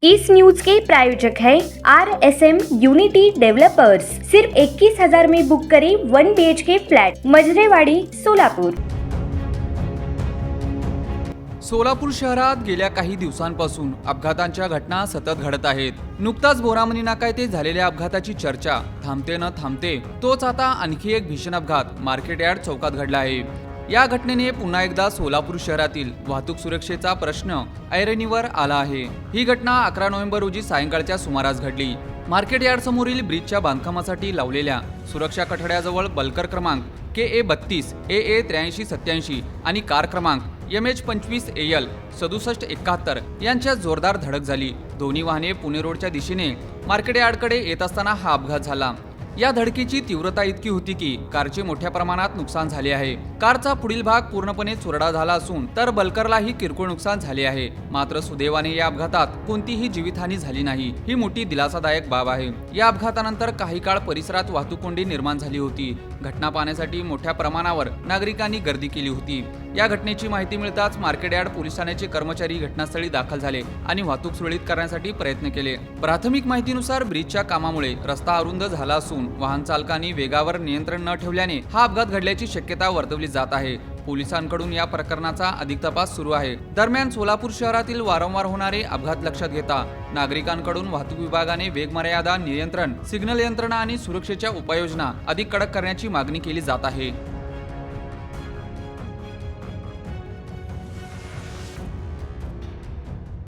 इस news के प्रायोजक है RSM unity developers. सिर्फ 21,000 में बुक करें 1 BHK फ्लैट, मजरेवाडी, सोलापूर। सोलापूर शहरात गेल्या काही दिवसांपासून अपघातांच्या घटना सतत घडत आहेत। नुकताच बोरामणी नाका येथे झालेल्या अपघाताची चर्चा थांबते न थांबते तोच आता आणखी एक भीषण अपघात मार्केट यार्ड चौकात घडला आहे। या घटनेने पुन्हा एकदा सोलापूर शहरातील वाहतूक सुरक्षेचा प्रश्न ऐरणीवर आला आहे। ही घटना 11 नोव्हेंबर रोजी सायंकाळच्या सुमारास घडली। मार्केट यार्ड समोरील ब्रिजच्या बांधकामासाठी लावलेल्या सुरक्षा कठड्याजवळ बल्कर क्रमांक KA 32 AA 8387 आणि कार क्रमांक MH 25 AL 6771 यांच्यात जोरदार धडक झाली। दोन्ही वाहने पुणे रोडच्या दिशेने मार्केट यार्डकडे येत असताना हा अपघात झाला। या धडकेची तीव्रता इतकी होती की कारचे मोठ्या प्रमाणात नुकसान झाले आहे। कारचा पुढील भाग पूर्णपणे चुरडा झाला असून तर बल्करलाही किरकोळ नुकसान झाले आहे। मात्र सुदैवाने या अपघातात कोणतीही जीवितहानी झाली नाही, ही मोठी दिलासादायक बाब आहे। या अपघातानंतर काही काळ परिसरात वाहतूक कोंडी निर्माण झाली होती। घटना पाहण्यासाठी मोठ्या प्रमाणावर नागरिकांनी गर्दी केली होती। या घटनेची माहिती मिळताच मार्केट यार्ड पोलीस ठाण्याचे कर्मचारी घटनास्थळी दाखल झाले आणि वाहतूक सुरळीत करण्यासाठी प्रयत्न केले। प्राथमिक माहितीनुसार ब्रिजच्या कामामुळे रस्ता अरुंद झाला असून वाहन चालकांनी वेगावर नियंत्रण न ठेवल्याने हा अपघात घडल्याची शक्यता वर्तवली जात आहे। पोलिसांकडून या प्रकरणाचा अधिक तपास सुरू आहे। दरम्यान सोलापूर शहरातील वारंवार होणारे अपघात लक्षात घेता नागरिकांकडून वाहतूक विभागाने वेगमर्यादा नियंत्रण, सिग्नल यंत्रणा आणि सुरक्षेच्या उपाययोजना अधिक कडक करण्याची मागणी केली जात आहे।